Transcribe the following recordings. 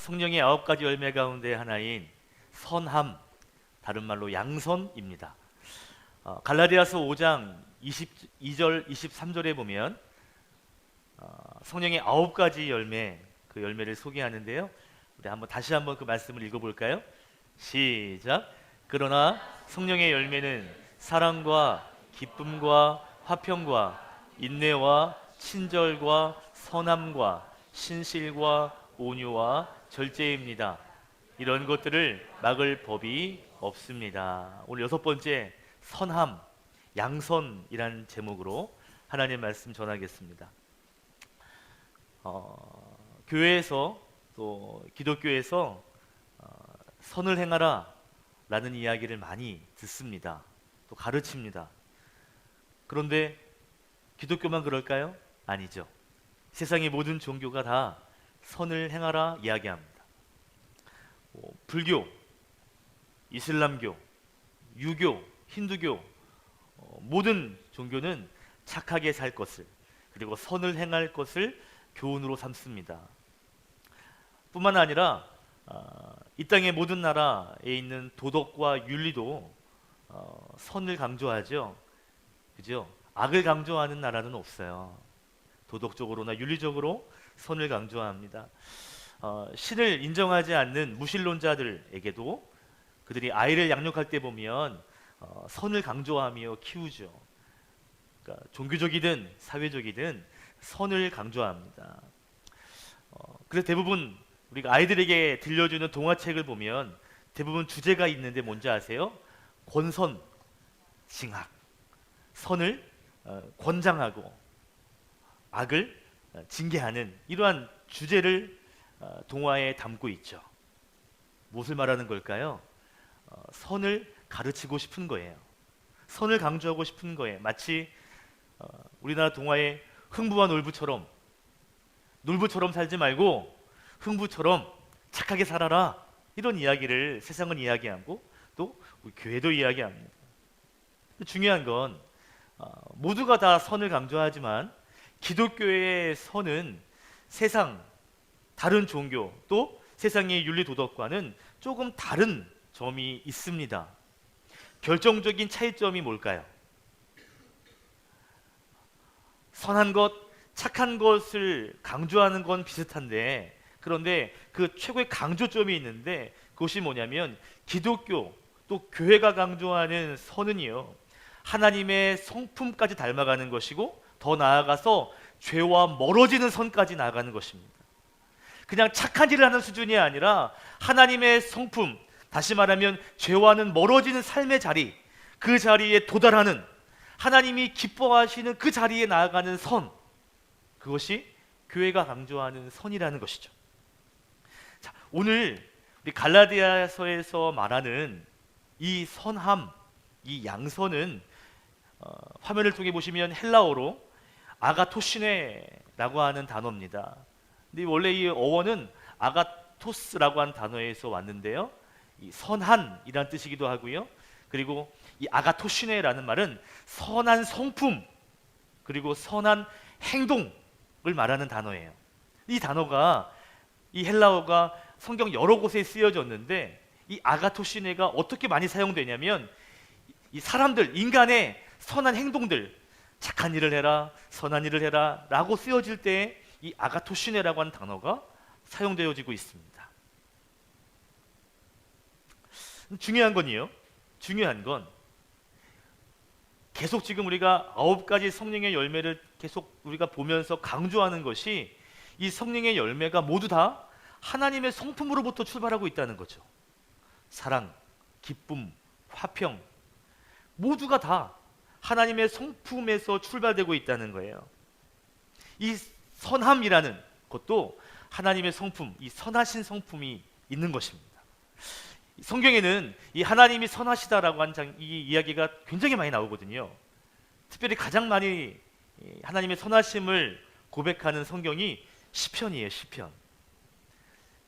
성령의 9가지 열매 가운데 하나인 선함, 다른 말로 양선입니다. 갈라디아서 5장 22절 23절에 보면 성령의 9가지 열매, 그 열매를 소개하는데요. 우리 다시 한번 그 말씀을 읽어볼까요? 시작. 그러나 성령의 열매는 사랑과 기쁨과 화평과 인내와 친절과 선함과 신실과 온유와 절제입니다. 이런 것들을 막을 법이 없습니다. 오늘 6번째, 선함, 양선이라는 제목으로 하나님의 말씀 전하겠습니다. 교회에서 또 기독교에서 선을 행하라 라는 이야기를 많이 듣습니다. 또 가르칩니다. 그런데 기독교만 그럴까요? 아니죠. 세상의 모든 종교가 다 선을 행하라 이야기합니다. 불교, 이슬람교, 유교, 힌두교, 모든 종교는 착하게 살 것을, 그리고 선을 행할 것을 교훈으로 삼습니다. 뿐만 아니라 이 땅의 모든 나라에 있는 도덕과 윤리도 선을 강조하죠. 그죠? 악을 강조하는 나라는 없어요. 도덕적으로나 윤리적으로 선을 강조합니다. 신을 인정하지 않는 무신론자들에게도 그들이 아이를 양육할 때 보면 선을 강조하며 키우죠. 그러니까 종교적이든 사회적이든 선을 강조합니다. 그래서 대부분 우리가 아이들에게 들려주는 동화책을 보면 대부분 주제가 있는데 뭔지 아세요? 권선, 징악, 선을 권장하고 악을 징계하는 이러한 주제를 동화에 담고 있죠. 무엇을 말하는 걸까요? 선을 가르치고 싶은 거예요. 선을 강조하고 싶은 거예요. 마치 우리나라 동화의 흥부와 놀부처럼 살지 말고 흥부처럼 착하게 살아라, 이런 이야기를 세상은 이야기하고 또 우리 교회도 이야기합니다. 중요한 건 모두가 다 선을 강조하지만 기독교의 선은 세상 다른 종교 또 세상의 윤리 도덕과는 조금 다른 점이 있습니다. 결정적인 차이점이 뭘까요? 선한 것, 착한 것을 강조하는 건 비슷한데, 그런데 그 최고의 강조점이 있는데 그것이 뭐냐면 기독교 또 교회가 강조하는 선은요, 하나님의 성품까지 닮아가는 것이고 더 나아가서 죄와 멀어지는 선까지 나아가는 것입니다. 그냥 착한 일을 하는 수준이 아니라 하나님의 성품, 다시 말하면 죄와는 멀어지는 삶의 자리, 그 자리에 도달하는, 하나님이 기뻐하시는 그 자리에 나아가는 선, 그것이 교회가 강조하는 선이라는 것이죠. 자, 오늘 우리 갈라디아서에서 말하는 이 선함, 이 양선은 화면을 통해 보시면 헬라어로 아가토시네라고 하는 단어입니다. 근데 원래 이 어원은 아가토스라고 하는 단어에서 왔는데요, 이 선한이란 뜻이기도 하고요, 그리고 이 아가토시네라는 말은 선한 성품 그리고 선한 행동을 말하는 단어예요. 이 단어가, 이 헬라어가 성경 여러 곳에 쓰여졌는데 이 아가토시네가 어떻게 많이 사용되냐면 이 사람들, 인간의 선한 행동들, 착한 일을 해라, 선한 일을 해라 라고 쓰여질 때 이 아가토시네라고 하는 단어가 사용되어지고 있습니다. 중요한 건 계속 지금 우리가 9가지 성령의 열매를 계속 우리가 보면서 강조하는 것이, 이 성령의 열매가 모두 다 하나님의 성품으로부터 출발하고 있다는 거죠. 사랑, 기쁨, 화평, 모두가 다 하나님의 성품에서 출발되고 있다는 거예요. 이 선함이라는 것도 하나님의 성품, 이 선하신 성품이 있는 것입니다. 성경에는 이 하나님이 선하시다라고 하는 이 이야기가 굉장히 많이 나오거든요. 특별히 가장 많이 하나님의 선하심을 고백하는 성경이 시편이에요. 시편.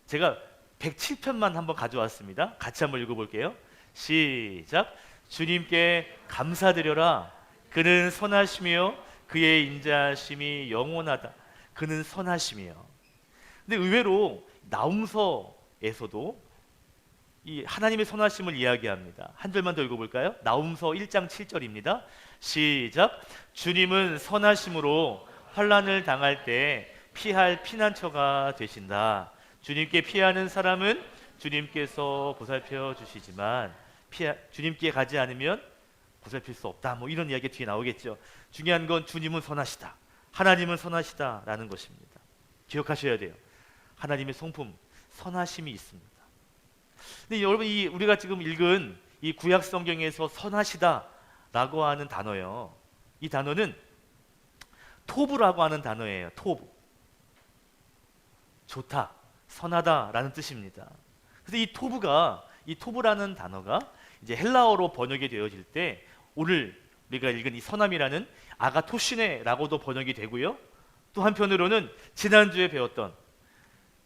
제가 107편만 한번 가져왔습니다. 같이 한번 읽어볼게요. 시작. 주님께 감사드려라. 그는 선하시며 그의 인자하심이 영원하다. 그는 선하시며. 근데 의외로 나훔서에서도 이 하나님의 선하심을 이야기합니다. 한 절만 더 읽어볼까요? 나훔서 1장 7절입니다. 시작. 주님은 선하심으로 환난을 당할 때 피할 피난처가 되신다. 주님께 피하는 사람은 주님께서 보살펴 주시지만 주님께 가지 않으면 보살필 수 없다. 뭐 이런 이야기 뒤에 나오겠죠. 중요한 건 주님은 선하시다, 하나님은 선하시다라는 것입니다. 기억하셔야 돼요. 하나님의 성품, 선하심이 있습니다. 근데 여러분, 이 우리가 지금 읽은 이 구약 성경에서 선하시다라고 하는 단어요. 이 단어는 토브라고 하는 단어예요. 토브. 좋다, 선하다라는 뜻입니다. 그래서 이 토브라는 단어가 이제 헬라어로 번역이 되어질 때 오늘 우리가 읽은 이 선함이라는 아가토시네라고도 번역이 되고요. 또 한편으로는 지난주에 배웠던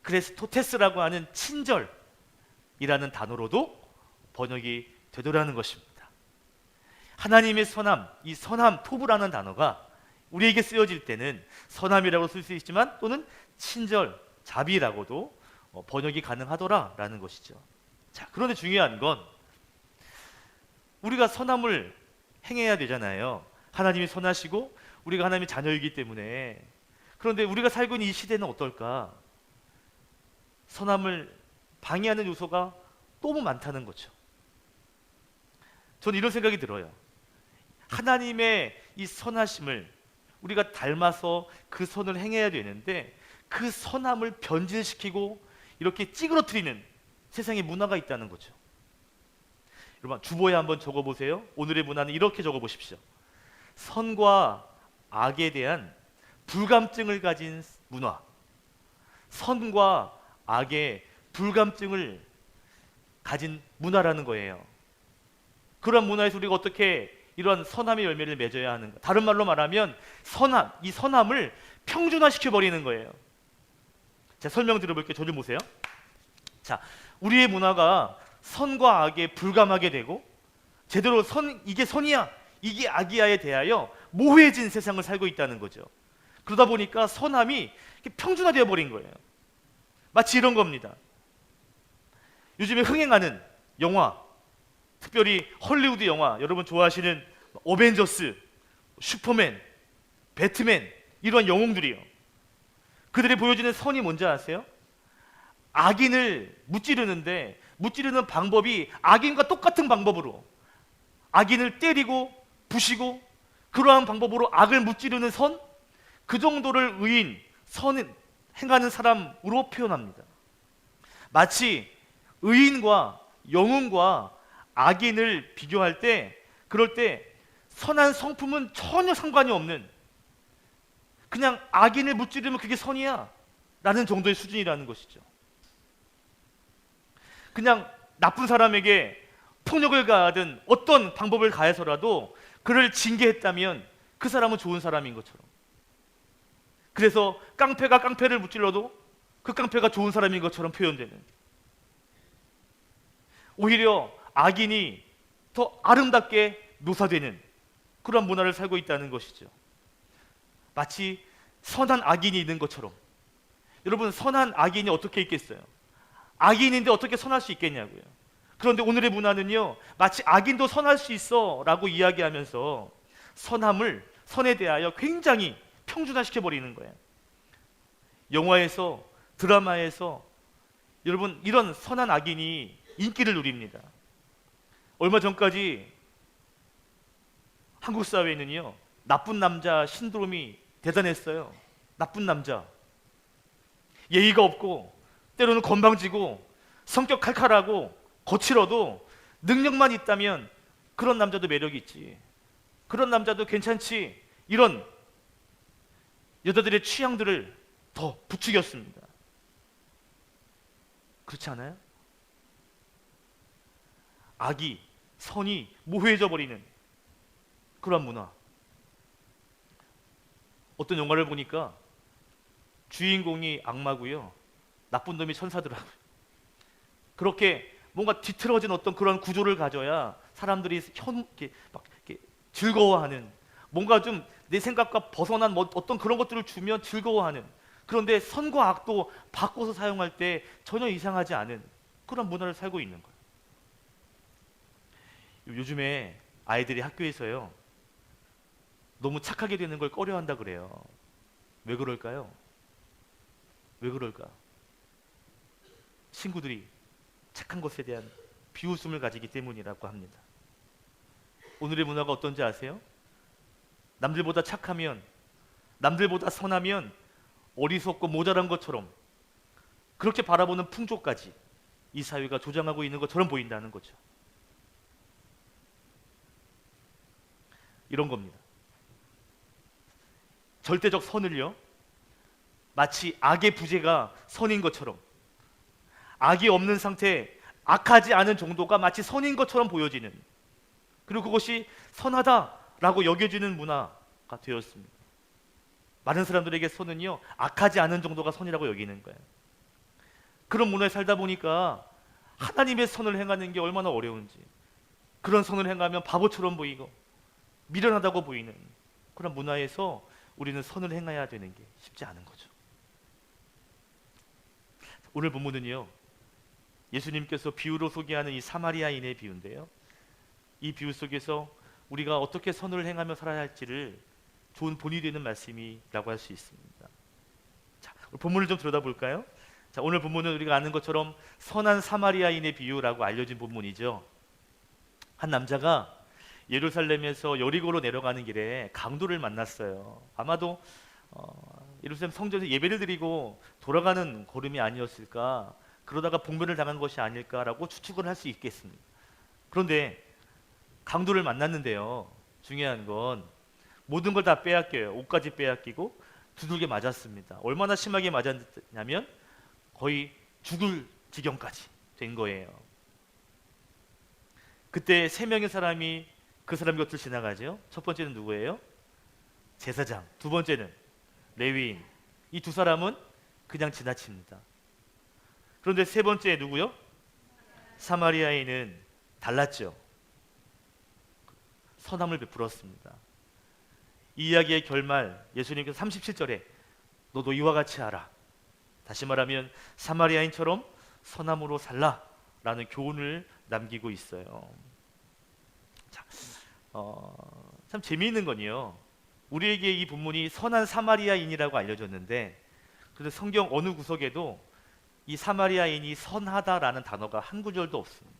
크레스토테스라고 하는 친절이라는 단어로도 번역이 되더라는 것입니다. 하나님의 선함, 이 선함 토브라는 단어가 우리에게 쓰여질 때는 선함이라고 쓸 수 있지만 또는 친절, 자비라고도 번역이 가능하더라라는 것이죠. 자, 그런데 중요한 건 우리가 선함을 행해야 되잖아요. 하나님이 선하시고 우리가 하나님의 자녀이기 때문에. 그런데 우리가 살고 있는 이 시대는 어떨까? 선함을 방해하는 요소가 너무 많다는 거죠. 저는 이런 생각이 들어요. 하나님의 이 선하심을 우리가 닮아서 그 선을 행해야 되는데 그 선함을 변질시키고 이렇게 찌그러뜨리는 세상의 문화가 있다는 거죠. 여러분, 주보에 한번 적어보세요. 오늘의 문화는 이렇게 적어보십시오. 선과 악에 대한 불감증을 가진 문화. 선과 악의 불감증을 가진 문화라는 거예요. 그런 문화에서 우리가 어떻게 이런 선함의 열매를 맺어야 하는가? 다른 말로 말하면 선함, 이 선함을 평준화시켜버리는 거예요. 자, 설명 들어볼게요. 저 좀 보세요. 자, 우리의 문화가 선과 악에 불감하게 되고 제대로 이게 선이야, 이게 악이야에 대하여 모호해진 세상을 살고 있다는 거죠. 그러다 보니까 선함이 평준화되어 버린 거예요. 마치 이런 겁니다. 요즘에 흥행하는 영화, 특별히 헐리우드 영화, 여러분 좋아하시는 어벤져스, 슈퍼맨, 배트맨, 이런 영웅들이요. 그들이 보여주는 선이 뭔지 아세요? 악인을 무찌르는데 무찌르는 방법이 악인과 똑같은 방법으로 악인을 때리고 부시고 그러한 방법으로 악을 무찌르는 선, 그 정도를 선을 행하는 사람으로 표현합니다. 마치 의인과 영웅과 악인을 비교할 때, 그럴 때 선한 성품은 전혀 상관이 없는, 그냥 악인을 무찌르면 그게 선이야 라는 정도의 수준이라는 것이죠. 그냥 나쁜 사람에게 폭력을 가하든 어떤 방법을 가해서라도 그를 징계했다면 그 사람은 좋은 사람인 것처럼, 그래서 깡패가 깡패를 무찔러도 그 깡패가 좋은 사람인 것처럼 표현되는, 오히려 악인이 더 아름답게 묘사되는 그런 문화를 살고 있다는 것이죠. 마치 선한 악인이 있는 것처럼. 여러분, 선한 악인이 어떻게 있겠어요? 악인인데 어떻게 선할 수 있겠냐고요. 그런데 오늘의 문화는요, 마치 악인도 선할 수 있어 라고 이야기하면서 선에 대하여 굉장히 평준화시켜버리는 거예요. 영화에서, 드라마에서 여러분, 이런 선한 악인이 인기를 누립니다. 얼마 전까지 한국 사회에는요, 나쁜 남자 신드롬이 대단했어요. 나쁜 남자, 예의가 없고 때로는 건방지고 성격 칼칼하고 거칠어도 능력만 있다면 그런 남자도 매력이 있지, 그런 남자도 괜찮지, 이런 여자들의 취향들을 더 부추겼습니다. 그렇지 않아요? 악이, 선이 모호해져 버리는 그런 문화. 어떤 영화를 보니까 주인공이 악마고요, 나쁜 놈이 천사더라고요. 그렇게 뭔가 뒤틀어진 어떤 그런 구조를 가져야 사람들이 이렇게 즐거워하는, 뭔가 좀 내 생각과 벗어난 어떤 그런 것들을 주면 즐거워하는 그런데 선과 악도 바꿔서 사용할 때 전혀 이상하지 않은 그런 문화를 살고 있는 거예요. 요즘에 아이들이 학교에서요, 너무 착하게 되는 걸 꺼려한다 그래요. 왜 그럴까요? 왜 그럴까? 친구들이 착한 것에 대한 비웃음을 가지기 때문이라고 합니다. 오늘의 문화가 어떤지 아세요? 남들보다 착하면, 남들보다 선하면 어리석고 모자란 것처럼 그렇게 바라보는 풍조까지 이 사회가 조장하고 있는 것처럼 보인다는 거죠. 이런 겁니다. 절대적 선을요, 마치 악의 부재가 선인 것처럼, 악이 없는 상태, 악하지 않은 정도가 마치 선인 것처럼 보여지는, 그리고 그것이 선하다라고 여겨지는 문화가 되었습니다. 많은 사람들에게 선은요, 악하지 않은 정도가 선이라고 여기는 거예요. 그런 문화에 살다 보니까 하나님의 선을 행하는 게 얼마나 어려운지, 그런 선을 행하면 바보처럼 보이고 미련하다고 보이는 그런 문화에서 우리는 선을 행해야 되는 게 쉽지 않은 거죠. 오늘 본문은요, 예수님께서 비유로 소개하는 이 사마리아인의 비유인데요, 이 비유 속에서 우리가 어떻게 선을 행하며 살아야 할지를 좋은 본이 되는 말씀이라고 할 수 있습니다. 자, 본문을 좀 들여다볼까요? 자, 오늘 본문은 우리가 아는 것처럼 선한 사마리아인의 비유라고 알려진 본문이죠. 한 남자가 예루살렘에서 여리고로 내려가는 길에 강도를 만났어요. 아마도 예루살렘 성전에서 예배를 드리고 돌아가는 걸음이 아니었을까, 그러다가 봉변을 당한 것이 아닐까라고 추측을 할 수 있겠습니다. 그런데 강도를 만났는데요, 중요한 건 모든 걸 다 빼앗겨요. 옷까지 빼앗기고 두들겨 맞았습니다. 얼마나 심하게 맞았냐면 거의 죽을 지경까지 된 거예요. 그때 세 명의 사람이 그 사람 곁을 지나가죠. 첫 번째는 누구예요? 제사장. 두 번째는 레위인. 이 두 사람은 그냥 지나칩니다. 그런데 세 번째 누구요? 사마리아인은 달랐죠. 선함을 베풀었습니다. 이 이야기의 결말, 예수님께서 37절에 너도 이와 같이 하라, 다시 말하면 사마리아인처럼 선함으로 살라 라는 교훈을 남기고 있어요. 자, 참 재미있는 건요, 우리에게 이 본문이 선한 사마리아인이라고 알려졌는데, 그런데 성경 어느 구석에도 이 사마리아인이 선하다라는 단어가 한 구절도 없습니다.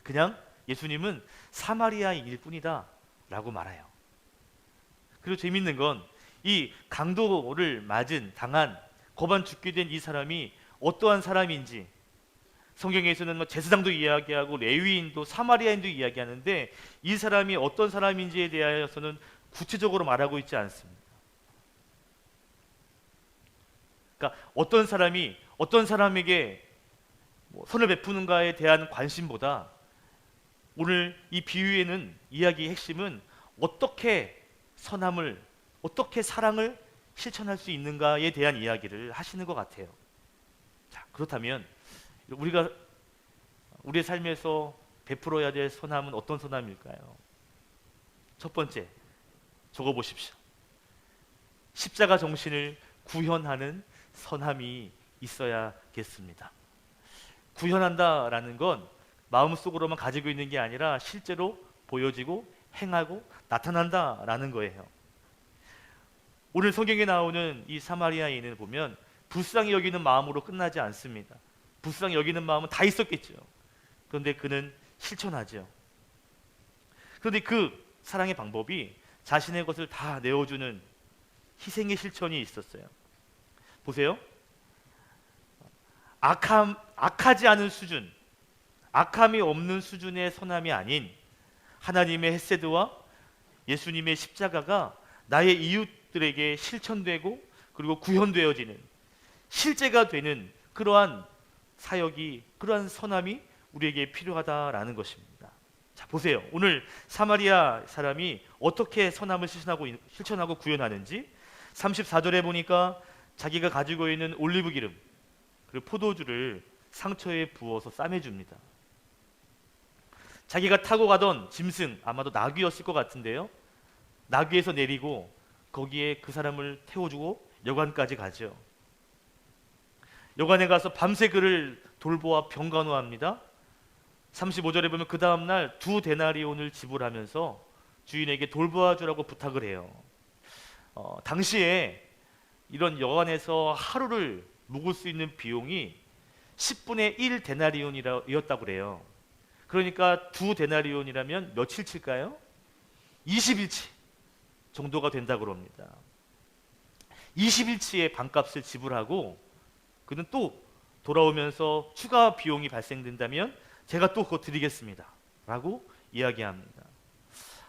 그냥 예수님은 사마리아인일 뿐이다 라고 말해요. 그리고 재밌는 건 이 강도를 당한 거반 죽게 된 이 사람이 어떠한 사람인지 성경에서는 뭐 제사장도 이야기하고 레위인도 사마리아인도 이야기하는데, 이 사람이 어떤 사람인지에 대하여서는 구체적으로 말하고 있지 않습니다. 그러니까 어떤 사람이 어떤 사람에게 선을 베푸는가에 대한 관심보다 오늘 이 비유에는 이야기의 핵심은 어떻게 선함을, 어떻게 사랑을 실천할 수 있는가에 대한 이야기를 하시는 것 같아요. 자, 그렇다면 우리가 우리의 삶에서 베풀어야 될 선함은 어떤 선함일까요? 첫 번째, 적어보십시오. 십자가 정신을 구현하는 선함이 있어야겠습니다. 구현한다라는 건 마음속으로만 가지고 있는 게 아니라 실제로 보여지고 행하고 나타난다라는 거예요. 오늘 성경에 나오는 이 사마리아인을 보면 불쌍히 여기는 마음으로 끝나지 않습니다. 불쌍히 여기는 마음은 다 있었겠죠. 그런데 그는 실천하죠. 그런데 그 사랑의 방법이 자신의 것을 다 내어주는 희생의 실천이 있었어요. 보세요. 악하지 않은 수준, 악함이 없는 수준의 선함이 아닌 하나님의 헤세드와 예수님의 십자가가 나의 이웃들에게 실천되고 그리고 구현되어지는, 실제가 되는 그러한 사역이, 그러한 선함이 우리에게 필요하다라는 것입니다. 자, 보세요. 오늘 사마리아 사람이 어떻게 선함을 실천하고 구현하는지 34절에 보니까 자기가 가지고 있는 올리브 기름 그리고 포도주를 상처에 부어서 싸매줍니다. 자기가 타고 가던 짐승, 아마도 나귀였을 것 같은데요, 나귀에서 내리고 거기에 그 사람을 태워주고 여관까지 가죠. 여관에 가서 밤새 그를 돌보아 병간호합니다. 35절에 보면 그 다음날 2데나리온을 지불하면서 주인에게 돌보아 주라고 부탁을 해요. 당시에 이런 여관에서 하루를 묵을 수 있는 비용이 10분의 1 데나리온이었다고 그래요. 그러니까 2데나리온이라면 며칠치일까요? 20일치 정도가 된다고 합니다. 20일치의 방값을 지불하고 그는 또 돌아오면서 추가 비용이 발생된다면 제가 또 그거 드리겠습니다 라고 이야기합니다.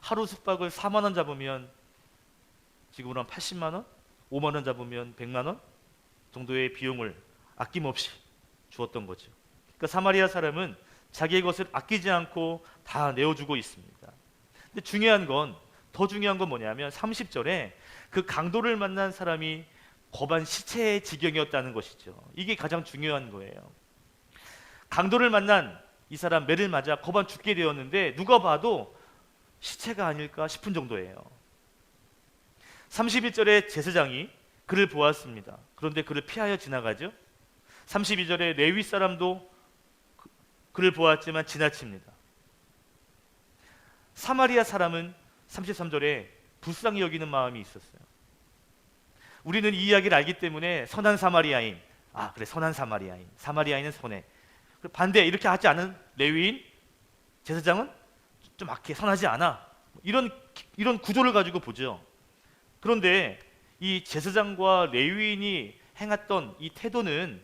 하루 숙박을 4만 원 잡으면 지금으로 한 80만 원? 5만 원 잡으면 100만 원 정도의 비용을 아낌없이 주었던 거죠. 그러니까 사마리아 사람은 자기의 것을 아끼지 않고 다 내어주고 있습니다. 근데 더 중요한 건 뭐냐면 30절에 그 강도를 만난 사람이 거반 시체의 지경이었다는 것이죠. 이게 가장 중요한 거예요. 강도를 만난 이 사람 매를 맞아 거반 죽게 되었는데 누가 봐도 시체가 아닐까 싶은 정도예요. 31절에 제사장이 그를 보았습니다. 그런데 그를 피하여 지나가죠. 32절에 레위 사람도 그를 보았지만 지나칩니다. 사마리아 사람은 33절에 불쌍히 여기는 마음이 있었어요. 우리는 이 이야기를 알기 때문에 선한 사마리아인, 그래 선한 사마리아인, 사마리아인은 선해. 반대 이렇게 하지 않은 레위인, 제사장은 좀 악해, 선하지 않아. 이런 구조를 가지고 보죠. 그런데 이 제사장과 레위인이 행했던 이 태도는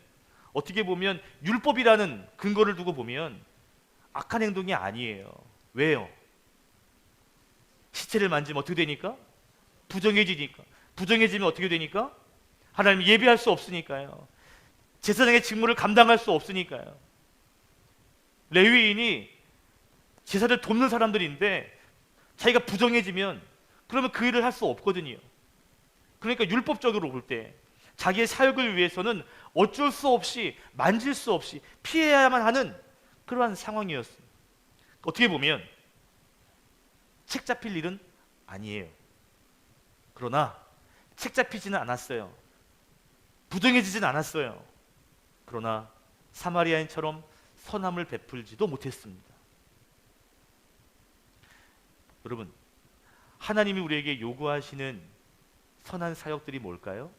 어떻게 보면 율법이라는 근거를 두고 보면 악한 행동이 아니에요. 왜요? 시체를 만지면 어떻게 되니까? 부정해지니까. 부정해지면 어떻게 되니까? 하나님 예배할 수 없으니까요. 제사장의 직무를 감당할 수 없으니까요. 레위인이 제사를 돕는 사람들인데 자기가 부정해지면 그러면 그 일을 할 수 없거든요. 그러니까 율법적으로 볼 때 자기의 사역을 위해서는 어쩔 수 없이 만질 수 없이 피해야만 하는 그러한 상황이었어요. 어떻게 보면 책 잡힐 일은 아니에요. 그러나 책 잡히지는 않았어요. 부정해지진 않았어요. 그러나 사마리아인처럼 선함을 베풀지도 못했습니다. 여러분, 하나님이 우리에게 요구하시는 선한 사역들이 뭘까요?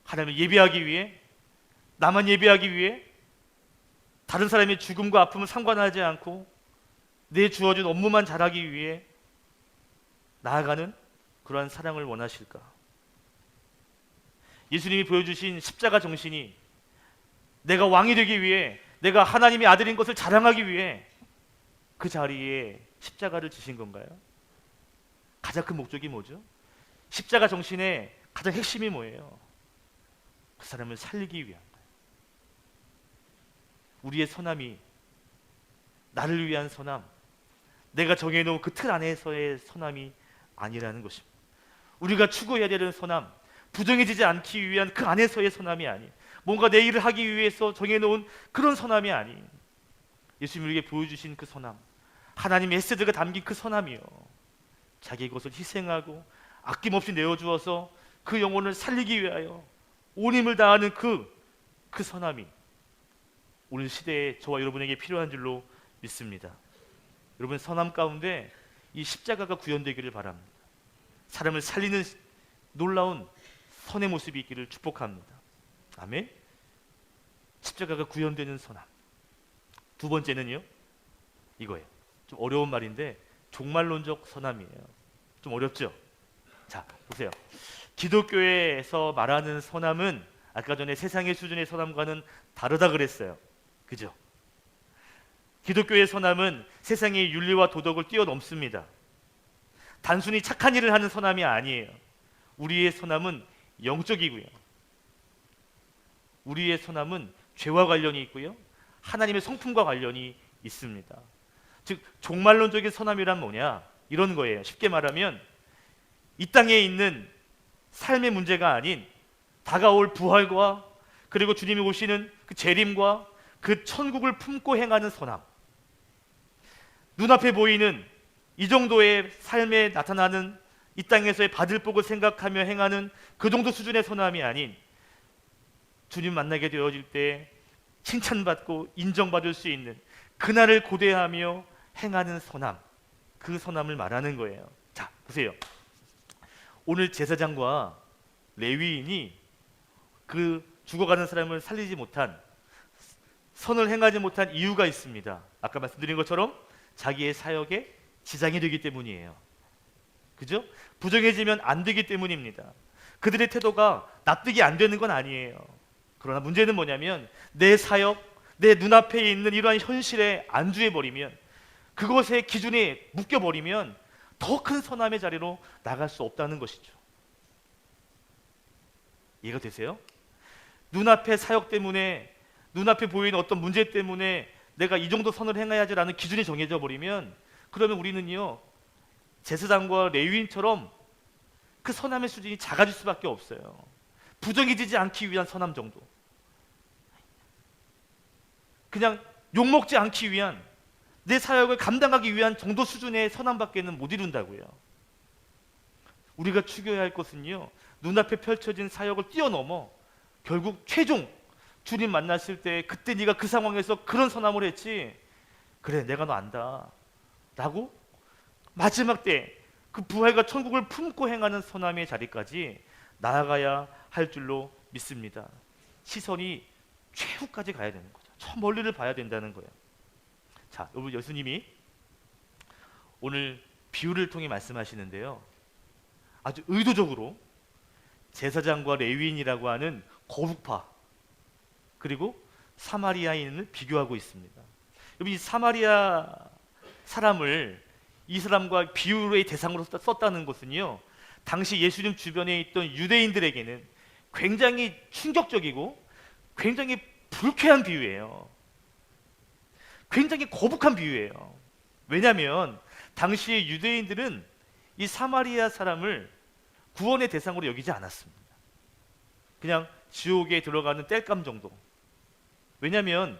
하나님을 예배하기 위해, 나만 예배하기 위해, 다른 사람의 죽음과 아픔을 상관하지 않고 내 주어진 업무만 잘하기 위해 나아가는 그러한 사랑을 원하실까? 예수님이 보여주신 십자가 정신이 내가 왕이 되기 위해, 내가 하나님의 아들인 것을 자랑하기 위해 그 자리에 십자가를 지신 건가요? 가장 큰 목적이 뭐죠? 십자가 정신의 가장 핵심이 뭐예요? 그 사람을 살리기 위한 거예요. 우리의 선함이 나를 위한 선함, 내가 정해놓은 그 틀 안에서의 선함이 아니라는 것입니다. 우리가 추구해야 되는 선함, 부정해지지 않기 위한 그 안에서의 선함이 아니에요. 뭔가 내 일을 하기 위해서 정해놓은 그런 선함이 아니에요. 예수님이 우리에게 보여주신 그 선함, 하나님의 에세드가 담긴 그 선함이요, 자기의 것을 희생하고 아낌없이 내어주어서 그 영혼을 살리기 위하여 온 힘을 다하는 그 선함이 오늘 시대에 저와 여러분에게 필요한 줄로 믿습니다. 여러분, 선함 가운데 이 십자가가 구현되기를 바랍니다. 사람을 살리는 놀라운 선의 모습이 있기를 축복합니다. 아멘. 십자가가 구현되는 선함. 두 번째는요, 이거예요. 좀 어려운 말인데 종말론적 선함이에요. 좀 어렵죠? 자, 보세요. 기독교에서 말하는 선함은 아까 전에 세상의 수준의 선함과는 다르다 그랬어요. 그죠? 기독교의 선함은 세상의 윤리와 도덕을 뛰어넘습니다. 단순히 착한 일을 하는 선함이 아니에요. 우리의 선함은 영적이고요, 우리의 선함은 죄와 관련이 있고요, 하나님의 성품과 관련이 있습니다. 즉 종말론적인 선함이란 뭐냐? 이런 거예요. 쉽게 말하면 이 땅에 있는 삶의 문제가 아닌 다가올 부활과 그리고 주님이 오시는 그 재림과 그 천국을 품고 행하는 선함. 눈앞에 보이는 이 정도의 삶에 나타나는 이 땅에서의 받을 복을 생각하며 행하는 그 정도 수준의 선함이 아닌 주님 만나게 되어질 때 칭찬받고 인정받을 수 있는 그날을 고대하며 행하는 선함, 그 선함을 말하는 거예요. 자, 보세요. 오늘 제사장과 레위인이 그 죽어가는 사람을 살리지 못한, 선을 행하지 못한 이유가 있습니다. 아까 말씀드린 것처럼 자기의 사역에 지장이 되기 때문이에요. 그죠? 부정해지면 안 되기 때문입니다. 그들의 태도가 납득이 안 되는 건 아니에요. 그러나 문제는 뭐냐면 내 사역, 내 눈앞에 있는 이러한 현실에 안주해버리면, 그것의 기준에 묶여버리면 더 큰 선함의 자리로 나갈 수 없다는 것이죠. 이해가 되세요? 눈앞의 사역 때문에, 눈앞에 보이는 어떤 문제 때문에 내가 이 정도 선을 행해야지라는 기준이 정해져 버리면, 그러면 우리는요 제사장과 레위인처럼 그 선함의 수준이 작아질 수밖에 없어요. 부정해지지 않기 위한 선함 정도, 그냥 욕먹지 않기 위한, 내 사역을 감당하기 위한 정도 수준의 선함밖에는 못 이룬다고요. 우리가 추구해야 할 것은요, 눈앞에 펼쳐진 사역을 뛰어넘어 결국 최종 주님 만났을 때, 그때 네가 그 상황에서 그런 선함을 했지, 그래 내가 너 안다 라고 마지막 때 그 부활과 천국을 품고 행하는 선함의 자리까지 나아가야 할 줄로 믿습니다. 시선이 최후까지 가야 되는 거죠. 저 멀리를 봐야 된다는 거예요. 자, 여러분, 예수님이 오늘 비유를 통해 말씀하시는데요, 아주 의도적으로 제사장과 레위인이라고 하는 거룩파 그리고 사마리아인을 비교하고 있습니다. 여러분, 이 사마리아 사람을 이 사람과 비유의 대상으로 썼다는 것은요, 당시 예수님 주변에 있던 유대인들에게는 굉장히 충격적이고 굉장히 불쾌한 비유예요. 굉장히 거북한 비유예요. 왜냐하면 당시의 유대인들은 이 사마리아 사람을 구원의 대상으로 여기지 않았습니다. 그냥 지옥에 들어가는 땔감 정도. 왜냐하면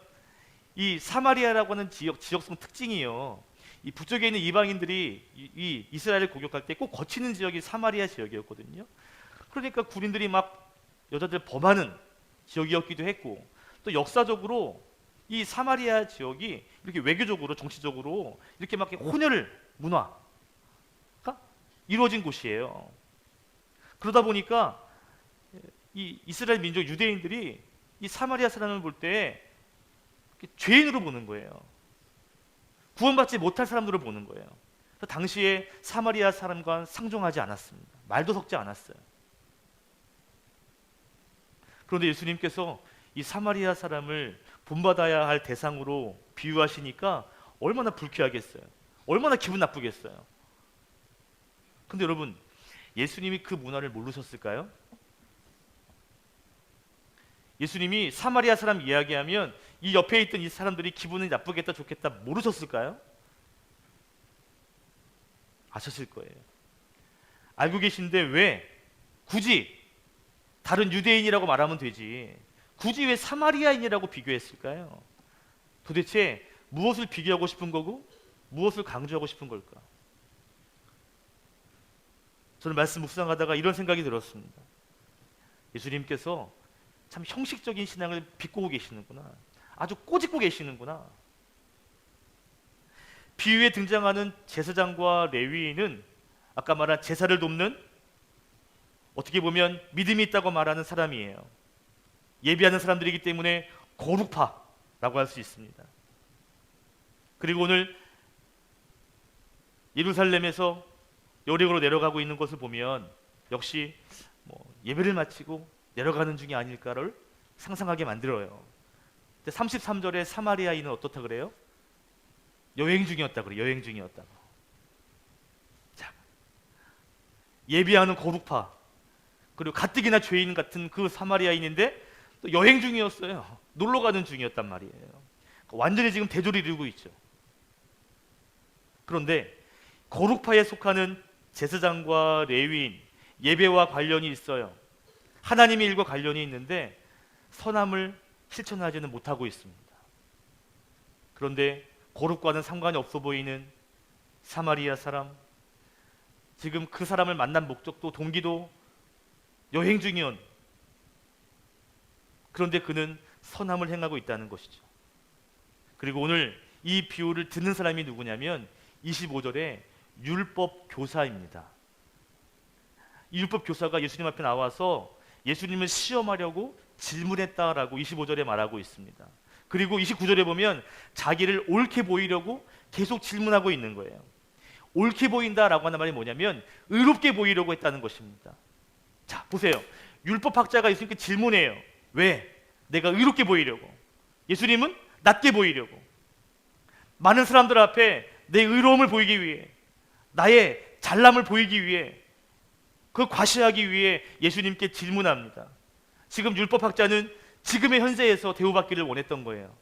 이 사마리아라고 하는 지역성 특징이요, 이 북쪽에 있는 이방인들이 이 이스라엘을 공격할 때 꼭 거치는 지역이 사마리아 지역이었거든요. 그러니까 군인들이 막 여자들 범하는 지역이었기도 했고, 또 역사적으로 이 사마리아 지역이 이렇게 외교적으로, 정치적으로 이렇게 막 혼혈 문화가 이루어진 곳이에요. 그러다 보니까 이 이스라엘 민족 유대인들이 이 사마리아 사람을 볼 때 죄인으로 보는 거예요. 구원받지 못할 사람들을 보는 거예요. 당시에 사마리아 사람과 상종하지 않았습니다. 말도 섞지 않았어요. 그런데 예수님께서 이 사마리아 사람을 본받아야 할 대상으로 비유하시니까 얼마나 불쾌하겠어요. 얼마나 기분 나쁘겠어요. 근데 여러분, 예수님이 그 문화를 모르셨을까요? 예수님이 사마리아 사람 이야기하면 이 옆에 있던 이 사람들이 기분이 나쁘겠다 좋겠다 모르셨을까요? 아셨을 거예요. 알고 계신데 왜 굳이 다른 유대인이라고 말하면 되지, 굳이 왜 사마리아인이라고 비교했을까요? 도대체 무엇을 비교하고 싶은 거고 무엇을 강조하고 싶은 걸까? 저는 말씀 묵상하다가 이런 생각이 들었습니다. 예수님께서 참 형식적인 신앙을 비꼬고 계시는구나, 아주 꼬집고 계시는구나. 비유에 등장하는 제사장과 레위인은 아까 말한 제사를 돕는, 어떻게 보면 믿음이 있다고 말하는 사람이에요. 예비하는 사람들이기 때문에 거룩파라고 할 수 있습니다. 그리고 오늘 예루살렘에서 여리고로 내려가고 있는 것을 보면 역시 예배를 마치고 내려가는 중이 아닐까를 상상하게 만들어요. 33절에 사마리아인은 어떻다 그래요? 여행 중이었다 그래요. 여행 중이었다고. 자, 예비하는 거룩파 그리고 가뜩이나 죄인 같은 그 사마리아인인데 또 여행 중이었어요. 놀러 가는 중이었단 말이에요. 완전히 지금 대조를 이루고 있죠. 그런데 거룩파에 속하는 제사장과 레위인, 예배와 관련이 있어요. 하나님의 일과 관련이 있는데 선함을 실천하지는 못하고 있습니다. 그런데 거룩과는 상관이 없어 보이는 사마리아 사람, 지금 그 사람을 만난 목적도 동기도 여행 중이온. 그런데 그는 선함을 행하고 있다는 것이죠. 그리고 오늘 이 비유를 듣는 사람이 누구냐면 25절에 율법 교사입니다. 이 율법 교사가 예수님 앞에 나와서 예수님을 시험하려고 질문했다라고 25절에 말하고 있습니다. 그리고 29절에 보면 자기를 옳게 보이려고 계속 질문하고 있는 거예요. 옳게 보인다라고 하는 말이 뭐냐면 의롭게 보이려고 했다는 것입니다. 자, 보세요. 율법학자가 예수님께 질문해요. 왜? 내가 의롭게 보이려고. 예수님은 낮게 보이려고. 많은 사람들 앞에 내 의로움을 보이기 위해, 나의 잘남을 보이기 위해, 그걸 과시하기 위해 예수님께 질문합니다. 지금 율법학자는 지금의 현세에서 대우받기를 원했던 거예요.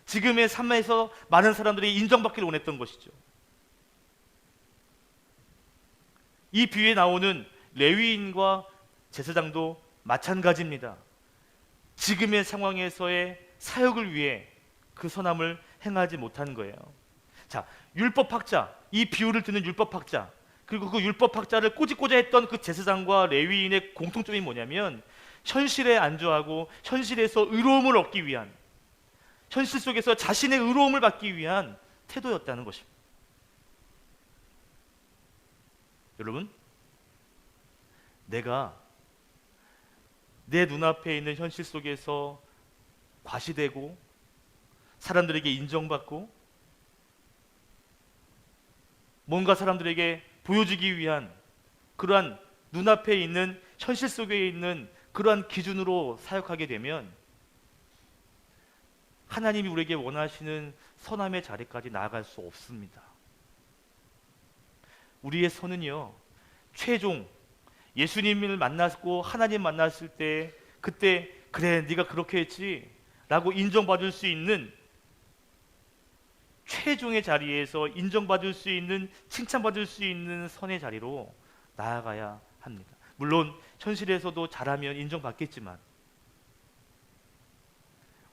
지금의 삶에서 많은 사람들이 인정받기를 원했던 것이죠. 이 비유에 나오는 레위인과 제사장도 마찬가지입니다. 지금의 상황에서의 사역을 위해 그 선함을 행하지 못한 거예요. 자, 율법학자, 이 비유를 듣는 율법학자, 그리고 그 율법학자를 꼬집고자 했던 그 제사장과 레위인의 공통점이 뭐냐면 현실에 안주하고 현실에서 의로움을 얻기 위한, 현실 속에서 자신의 의로움을 받기 위한 태도였다는 것입니다. 여러분, 내가 내 눈앞에 있는 현실 속에서 과시되고 사람들에게 인정받고 뭔가 사람들에게 보여주기 위한 그러한 눈앞에 있는 현실 속에 있는 그러한 기준으로 사역하게 되면 하나님이 우리에게 원하시는 선함의 자리까지 나아갈 수 없습니다. 우리의 선은요, 최종 예수님을 만났고 하나님 만났을 때 그때 그래 네가 그렇게 했지 라고 인정받을 수 있는 최종의 자리에서 인정받을 수 있는, 칭찬받을 수 있는 선의 자리로 나아가야 합니다. 물론 현실에서도 잘하면 인정받겠지만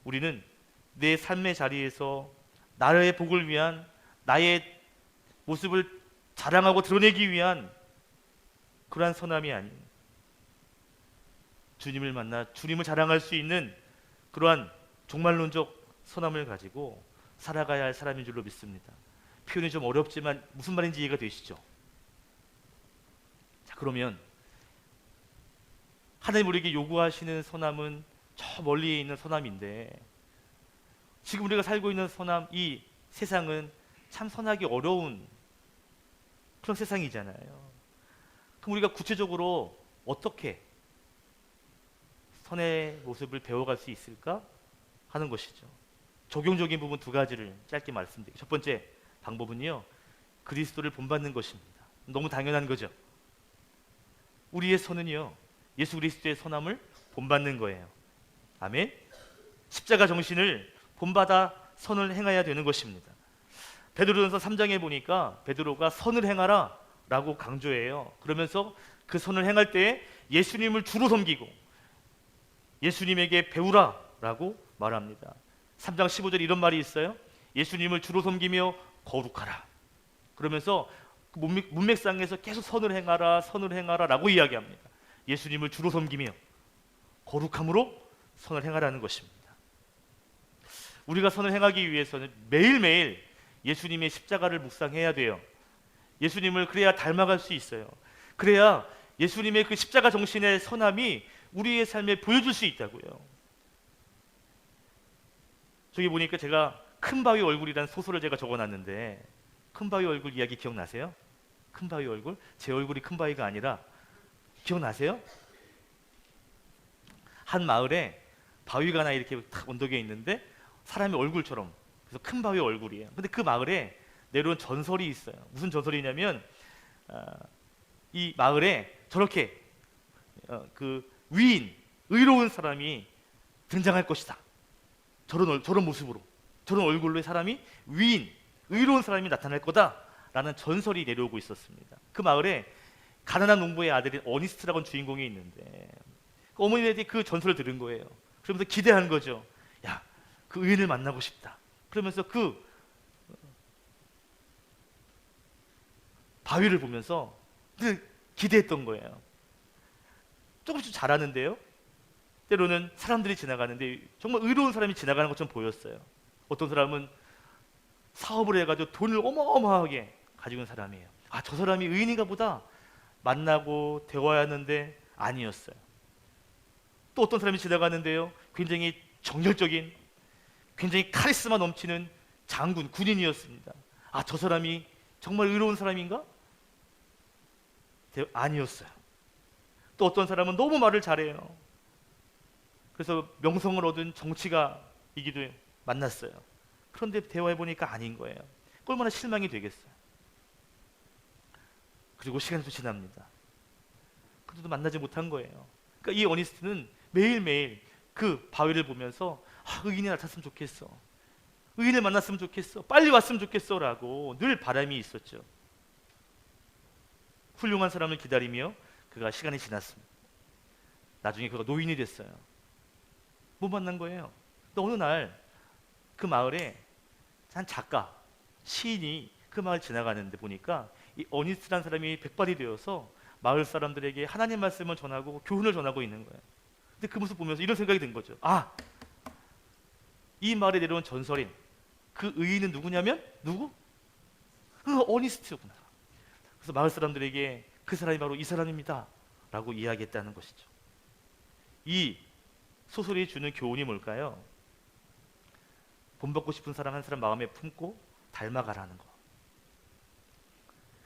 우리는 내 삶의 자리에서 나의 복을 위한, 나의 모습을 자랑하고 드러내기 위한 그러한 선함이 아닌 주님을 만나 주님을 자랑할 수 있는 그러한 종말론적 선함을 가지고 살아가야 할 사람인 줄로 믿습니다. 표현이 좀 어렵지만 무슨 말인지 이해가 되시죠? 자, 그러면 하나님 우리에게 요구하시는 선함은 저 멀리에 있는 선함인데 지금 우리가 살고 있는 선함, 이 세상은 참 선하기 어려운 그런 세상이잖아요. 그럼 우리가 구체적으로 어떻게 선의 모습을 배워갈 수 있을까 하는 것이죠. 적용적인 부분 두 가지를 짧게 말씀드릴게요. 첫 번째 방법은요, 그리스도를 본받는 것입니다. 너무 당연한 거죠. 우리의 선은요, 예수 그리스도의 선함을 본받는 거예요. 아멘. 십자가 정신을 본받아 선을 행해야 되는 것입니다. 베드로전서 3장에 보니까 베드로가 선을 행하라 라고 강조해요. 그러면서 그 선을 행할 때에 예수님을 주로 섬기고 예수님에게 배우라 라고 말합니다. 3장 15절 이런 말이 있어요. 예수님을 주로 섬기며 거룩하라. 그러면서 문맥상에서 계속 선을 행하라 라고 이야기합니다. 예수님을 주로 섬기며 거룩함으로 선을 행하라는 것입니다. 우리가 선을 행하기 위해서는 매일매일 예수님의 십자가를 묵상해야 돼요. 예수님을 그래야 닮아갈 수 있어요. 그래야 예수님의 그 십자가 정신의 선함이 우리의 삶에 보여줄 수 있다고요. 저기 보니까 제가 큰바위 얼굴이라는 소설을 제가 적어놨는데 큰바위 얼굴 이야기 기억나세요? 큰바위 얼굴? 제 얼굴이 큰바위가 아니라 기억나세요? 한 마을에 바위가 하나 이렇게 탁 언덕에 있는데 사람의 얼굴처럼, 그래서 큰바위 얼굴이에요. 근데 그 마을에 내려온 전설이 있어요. 무슨 전설이냐면 이 마을에 저렇게 그 위인, 의로운 사람이 등장할 것이다. 저런 모습으로, 저런 얼굴로의 사람이 위인, 의로운 사람이 나타날 거다라는 전설이 내려오고 있었습니다. 그 마을에 가난한 농부의 아들인 어니스트라는 주인공이 있는데 그 어머니들이 그 전설을 들은 거예요. 그러면서 기대하는 거죠. 야, 그 의인을 만나고 싶다. 그러면서 그 바위를 보면서 늘 기대했던 거예요. 조금씩 잘하는데요, 때로는 사람들이 지나가는데 정말 의로운 사람이 지나가는 것처럼 보였어요. 어떤 사람은 사업을 해가지고 돈을 어마어마하게 가지고 있는 사람이에요. 아, 저 사람이 의인인가 보다, 만나고 대화해야 하는데 아니었어요. 또 어떤 사람이 지나가는데요, 굉장히 정열적인, 굉장히 카리스마 넘치는 장군, 군인이었습니다. 아, 저 사람이 정말 의로운 사람인가? 아니었어요. 또 어떤 사람은 너무 말을 잘해요. 그래서 명성을 얻은 정치가이기도 해요. 만났어요. 그런데 대화해보니까 아닌 거예요. 얼마나 실망이 되겠어요. 그리고 시간이 또 지납니다. 그래도 만나지 못한 거예요. 그러니까 이 어니스트는 매일매일 그 바위를 보면서 의인이 나타났으면 좋겠어, 의인을 만났으면 좋겠어, 빨리 왔으면 좋겠어 라고 늘 바람이 있었죠. 훌륭한 사람을 기다리며 그가 시간이 지났습니다. 나중에 그가 노인이 됐어요. 못 만난 거예요. 근데 어느 날 그 마을에 한 작가, 시인이 그 마을 지나가는데 보니까 이 어니스트라는 사람이 백발이 되어서 마을 사람들에게 하나님 말씀을 전하고 교훈을 전하고 있는 거예요. 근데 그 모습 보면서 이런 생각이 든 거죠. 아, 이 마을에 내려온 전설인 그 의인은 누구냐면 누구? 그 어니스트구나. 그래서 마을 사람들에게 그 사람이 바로 이 사람입니다 라고 이야기했다는 것이죠. 이 소설이 주는 교훈이 뭘까요? 본받고 싶은 사람 한 사람 마음에 품고 닮아가라는 거.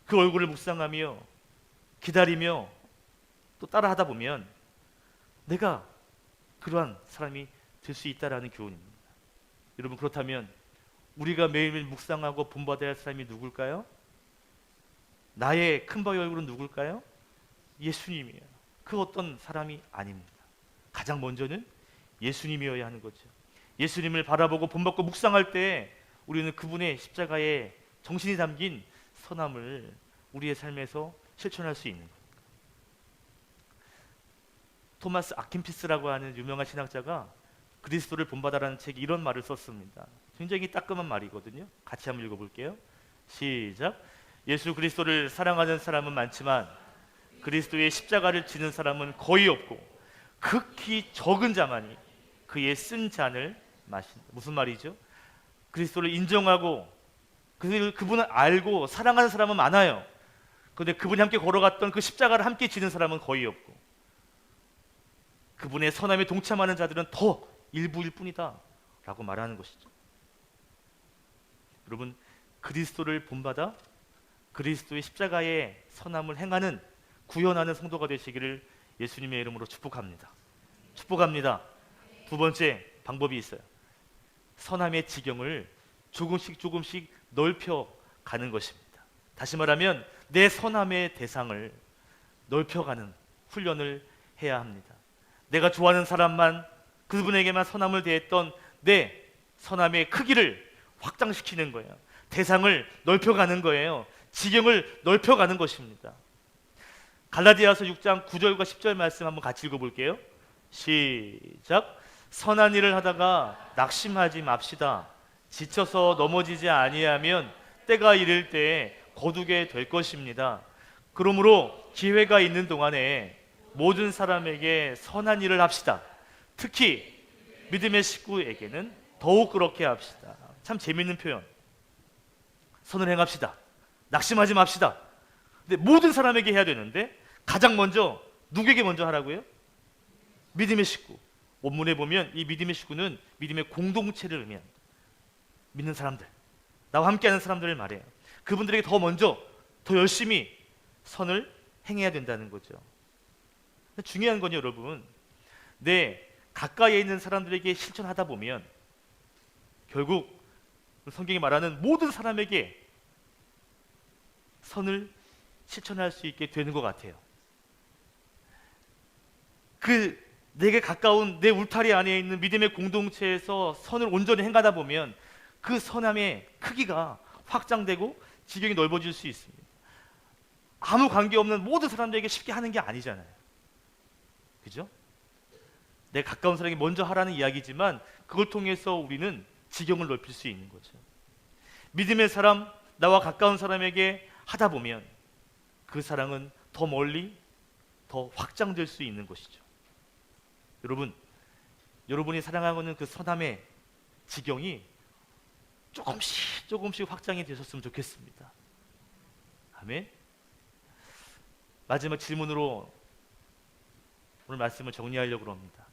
그 얼굴을 묵상하며 기다리며 또 따라하다 보면 내가 그러한 사람이 될 수 있다라는 교훈입니다. 여러분, 그렇다면 우리가 매일매일 묵상하고 본받아야 할 사람이 누굴까요? 나의 큰바위 얼굴은 누굴까요? 예수님이에요. 그 어떤 사람이 아닙니다. 가장 먼저는 예수님이어야 하는 거죠. 예수님을 바라보고 본받고 묵상할 때 우리는 그분의 십자가에 정신이 담긴 선함을 우리의 삶에서 실천할 수 있는 거예요. 토마스 아킨피스라고 하는 유명한 신학자가 그리스도를 본받아라는 책에 이런 말을 썼습니다. 굉장히 따끔한 말이거든요. 같이 한번 읽어볼게요. 시작. 예수 그리스도를 사랑하는 사람은 많지만 그리스도의 십자가를 지는 사람은 거의 없고 극히 적은 자만이 그의 쓴 잔을 마신다. 무슨 말이죠? 그리스도를 인정하고 그분을 알고 사랑하는 사람은 많아요. 그런데 그분이 함께 걸어갔던 그 십자가를 함께 지는 사람은 거의 없고 그분의 선함에 동참하는 자들은 더 일부일 뿐이다 라고 말하는 것이죠. 여러분, 그리스도를 본받아 그리스도의 십자가의 선함을 행하는, 구현하는 성도가 되시기를 예수님의 이름으로 축복합니다. 축복합니다. 두 번째 방법이 있어요. 선함의 지경을 조금씩 넓혀가는 것입니다. 다시 말하면 내 선함의 대상을 넓혀가는 훈련을 해야 합니다. 내가 좋아하는 사람만, 그분에게만 선함을 대했던 내 선함의 크기를 확장시키는 거예요. 대상을 넓혀가는 거예요. 지경을 넓혀가는 것입니다. 갈라디아서 6장 9절과 10절 말씀 한번 같이 읽어볼게요. 시작. 선한 일을 하다가 낙심하지 맙시다. 지쳐서 넘어지지 아니하면 때가 이를 때에 거두게 될 것입니다. 그러므로 기회가 있는 동안에 모든 사람에게 선한 일을 합시다. 특히 믿음의 식구에게는 더욱 그렇게 합시다. 참 재밌는 표현. 선을 행합시다. 낙심하지 맙시다. 근데 모든 사람에게 해야 되는데 가장 먼저 누구에게 먼저 하라고요? 믿음의 식구. 원문에 보면 이 믿음의 식구는 믿음의 공동체를 의미합니다. 믿는 사람들, 나와 함께하는 사람들을 말해요. 그분들에게 더 먼저, 더 열심히 선을 행해야 된다는 거죠. 중요한 건 여러분, 내 가까이에 있는 사람들에게 실천하다 보면 결국 성경이 말하는 모든 사람에게 선을 실천할 수 있게 되는 것 같아요. 내게 가까운 내 울타리 안에 있는 믿음의 공동체에서 선을 온전히 행하다 보면 그 선함의 크기가 확장되고 지경이 넓어질 수 있습니다. 아무 관계없는 모든 사람들에게 쉽게 하는 게 아니잖아요. 그죠? 내 가까운 사람에게 먼저 하라는 이야기지만 그걸 통해서 우리는 지경을 넓힐 수 있는 거죠. 믿음의 사람, 나와 가까운 사람에게 하다 보면 그 사랑은 더 멀리 더 확장될 수 있는 것이죠. 여러분, 여러분이 사랑하는 그 선함의 지경이 조금씩 확장이 되셨으면 좋겠습니다. 아멘. 마지막 질문으로 오늘 말씀을 정리하려고 합니다.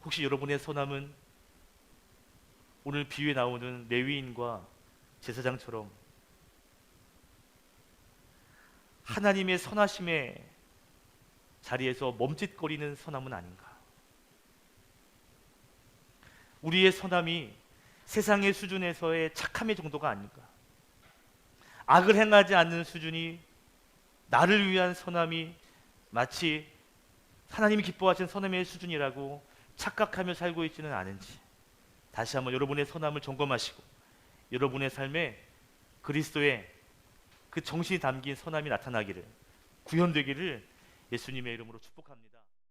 혹시 여러분의 선함은 오늘 비유에 나오는 레위인과 제사장처럼 하나님의 선하심의 자리에서 멈칫거리는 선함은 아닌가? 우리의 선함이 세상의 수준에서의 착함의 정도가 아닌가? 악을 행하지 않는 수준이 나를 위한 선함이 마치 하나님이 기뻐하시는 선함의 수준이라고 착각하며 살고 있지는 않은지 다시 한번 여러분의 선함을 점검하시고 여러분의 삶에 그리스도의 그 정신이 담긴 선함이 나타나기를, 구현되기를 예수님의 이름으로 축복합니다.